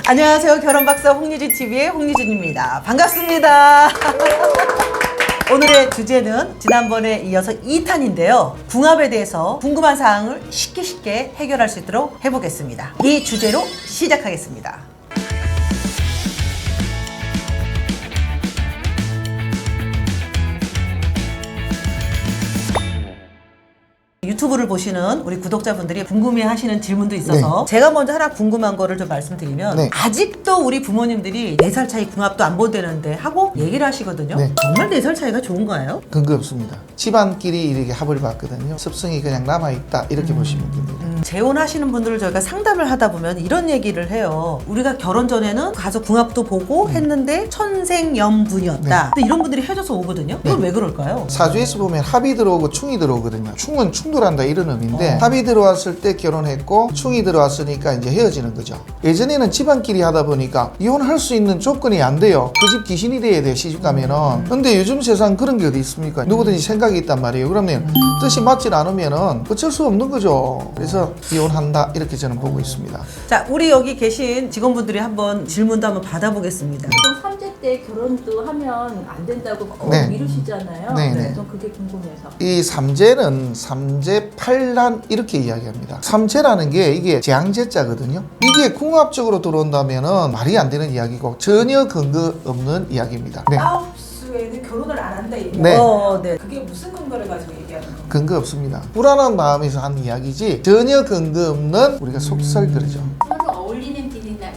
안녕하세요. 결혼박사 홍유진TV의 홍유진입니다. 반갑습니다. 오늘의 주제는 지난번에 이어서 2탄인데요. 궁합에 대해서 궁금한 사항을 쉽게 해결할 수 있도록 해보겠습니다. 이 주제로 시작하겠습니다. 유튜브를 보시는 우리 구독자분들이 궁금해하시는 질문도 있어서 제가 먼저 하나 궁금한 거를 좀 말씀드리면 아직도 우리 부모님들이 4살 차이 궁합도 안 본다는데 하고 얘기를 하시거든요. 정말 4살 차이가 좋은가요? 근거 없습니다. 집안끼리 이렇게 합을 봤거든요. 습성이 그냥 남아있다 이렇게 보시면 됩니다. 재혼하시는 분들을 저희가 상담을 하다 보면 이런 얘기를 해요. 우리가 결혼 전에는 가서 궁합도 보고 했는데 천생연분이었다. 근데 이런 분들이 헤어져서 오거든요. 그건 왜 그럴까요? 사주에서 보면 합이 들어오고 충이 들어오거든요. 충은 충돌한다 이런 의미인데 합이 들어왔을 때 결혼했고 충이 들어왔으니까 이제 헤어지는 거죠. 예전에는 집안끼리 하다 보니까 이혼할 수 있는 조건이 안 돼요. 그 집 귀신이 돼야 돼요, 시집 가면은. 근데 요즘 세상 그런 게 어디 있습니까? 누구든지 생각이 있단 말이에요. 그러면 뜻이 맞질 않으면은 어쩔 수 없는 거죠. 그래서 이혼한다 이렇게 저는 보고 있습니다. 자, 우리 여기 계신 직원분들이 한번 질문도 한번 받아보겠습니다. 보통 3제 때 결혼도 하면 안 된다고 미루시잖아요. 좀 그게 궁금해서. 이 삼재는 삼재 팔란 이렇게 이야기합니다. 삼재라는 게 이게 재앙재자거든요. 이게 궁합적으로 들어온다면은 말이 안 되는 이야기고 전혀 근거 없는 이야기입니다. 아홉 수에는 결혼을 안 한다 얘기예요. 네. 그게 무슨 근거를 가지고 얘기하는 건가요? 근거 없습니다. 불안한 마음에서 하는 이야기지 전혀 근거 없는 우리가 속설 그러죠. 서로 어울리는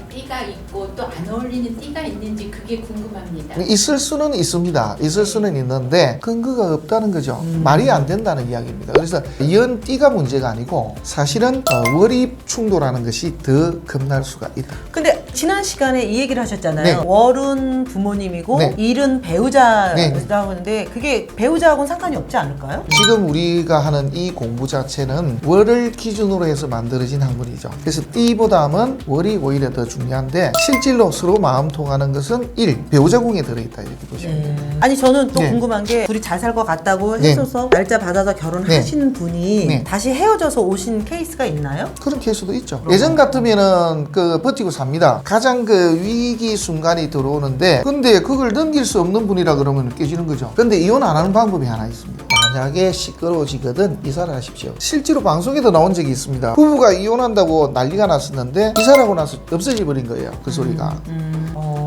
띠가 있고 또 안 어울리는 띠가 있는지 그게 궁금합니다. 있을 수는 있습니다. 있을 수는 있는데 근거가 없다는 거죠. 말이 안 된다는 이야기입니다. 그래서 이런 띠가 문제가 아니고 사실은 월입 충돌하는 것이 더 겁날 수가 있다. 근데 지난 시간에 이 얘기를 하셨잖아요. 월은 부모님이고 일은 배우자라고 하는데 그게 배우자하고는 상관이 없지 않을까요? 지금 우리가 하는 이 공부 자체는 월을 기준으로 해서 만들어진 학문이죠. 그래서 띠보다는 월이 오히려 더 중요한데 실질로 서로 마음 통하는 것은 배우자 궁에 들어있다 이렇게 보시면 됩니다. 아니 저는 또 궁금한 게 둘이 잘 살 것 같다고 해줘서 날짜 받아서 결혼하신 분이 다시 헤어져서 오신 케이스가 있나요? 그런 케이스도 있죠. 예전 같으면은 버티고 삽니다. 가장 위기 순간이 들어오는데 근데 그걸 넘길 수 없는 분이라 그러면 깨지는 거죠. 근데 이혼 안 하는 방법이 하나 있습니다. 만약에 시끄러워지거든 이사를 하십시오. 실제로 방송에도 나온 적이 있습니다. 부부가 이혼한다고 난리가 났었는데 이사를 하고 나서 없어져 버린 거예요. 그 소리가.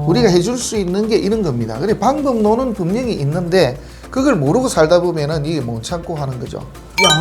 우리가 해줄 수 있는 게 이런 겁니다. 그래 방법론은 분명히 있는데 그걸 모르고 살다 보면은 이게 못 참고 하는 거죠.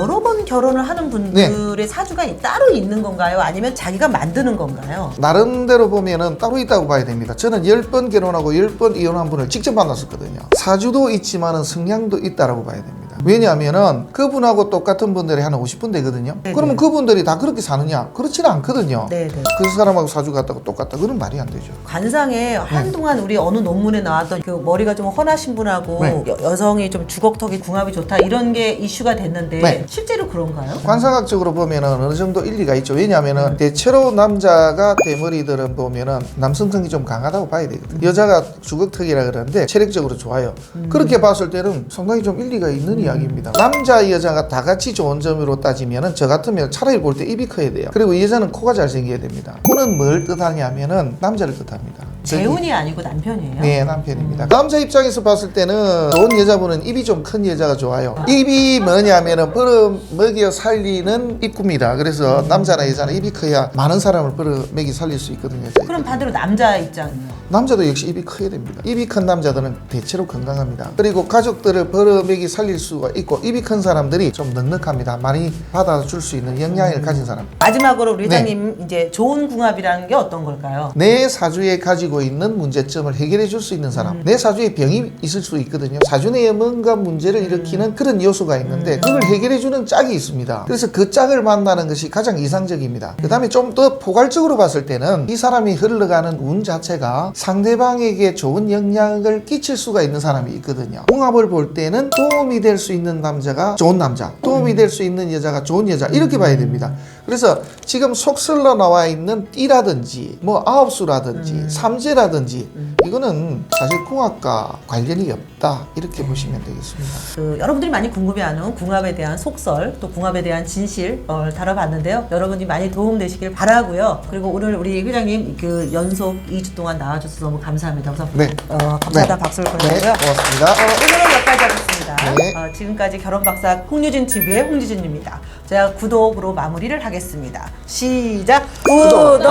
여러 번 결혼을 하는 분들의 사주가 따로 있는 건가요? 아니면 자기가 만드는 건가요? 나름대로 보면은 따로 있다고 봐야 됩니다. 저는 10번 결혼하고 10번 이혼한 분을 직접 만났었거든요. 사주도 있지만은 성향도 있다라고 봐야 됩니다. 왜냐하면은 그분하고 똑같은 분들이 한 50분 되거든요. 그러면 그분들이 다 그렇게 사느냐? 그렇지는 않거든요. 그 사람하고 사주 같다고 똑같다. 그건 말이 안 되죠. 관상에 한동안 우리 어느 논문에 나왔던 그 머리가 좀 훤하신 분하고 여성이 좀 주걱턱이 궁합이 좋다 이런 게 이슈가 됐는데 실제로 그런가요? 관상학적으로 보면은 어느 정도 일리가 있죠. 왜냐하면은 대체로 남자가 대머리들은 보면은 남성성이 좀 강하다고 봐야 되거든요. 여자가 주걱턱이라 그러는데 체력적으로 좋아요. 그렇게 봤을 때는 상당히 좀 일리가 있는 이야기입니다. 남자 여자가 다 같이 좋은 점으로 따지면은 저 같으면 차라리 볼 때 입이 커야 돼요. 그리고 여자는 코가 잘생겨야 됩니다. 코는 뭘 뜻하냐면은 남자를 뜻합니다. 재혼이 아니고 남편이에요? 네, 남편입니다. 남자 입장에서 봤을 때는 좋은 여자분은 입이 좀 큰 여자가 좋아요. 입이 뭐냐면은 벌어먹여 살리는 입구입니다. 그래서 남자나 여자나 입이 커야 많은 사람을 벌어먹여 살릴 수 있거든요. 그럼 반대로 남자 입장이요? 남자도 역시 입이 커야 됩니다. 입이 큰 남자들은 대체로 건강합니다. 그리고 가족들을 벌어먹여 살릴 수가 있고 입이 큰 사람들이 좀 넉넉합니다. 많이 받아줄 수 있는 영향을 가진 사람. 마지막으로 우리 회장님 이제 좋은 궁합이라는 게 어떤 걸까요? 내 사주에 가지고 있는 문제점을 해결해 줄 수 있는 사람. 내 사주에 병이 있을 수 있거든요. 사주 내에 뭔가 문제를 일으키는 그런 요소가 있는데 그걸 해결해 주는 짝이 있습니다. 그래서 그 짝을 만나는 것이 가장 이상적입니다. 그 다음에 좀 더 포괄적으로 봤을 때는 이 사람이 흘러가는 운 자체가 상대방에게 좋은 영향을 끼칠 수가 있는 사람이 있거든요. 궁합을 볼 때는 도움이 될 수 있는 남자가 좋은 남자, 도움이 될 수 있는 여자가 좋은 여자 이렇게 봐야 됩니다. 그래서 지금 속설로 나와 있는 띠라든지 뭐 아홉수라든지 삼재라든지 이거는 사실 궁합과 관련이 없다 이렇게 보시면 되겠습니다. 여러분들이 많이 궁금해하는 궁합에 대한 속설 또 궁합에 대한 진실 다뤄봤는데요. 여러분이 많이 도움되시길 바라고요. 그리고 오늘 우리 회장님 그 연속 2주 동안 나와주셔서 너무 감사합니다. 우선 네. 감사하다 박수를 보내고요. 고맙습니다. 오늘은 여기까지 하겠습니다. 네. 지금까지 결혼박사 홍유진 TV의 홍유진입니다. 제가 구독으로 마무리를 하겠습니다. 시작. 구독,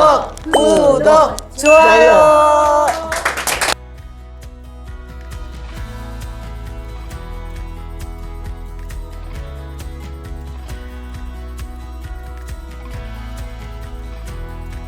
좋아요.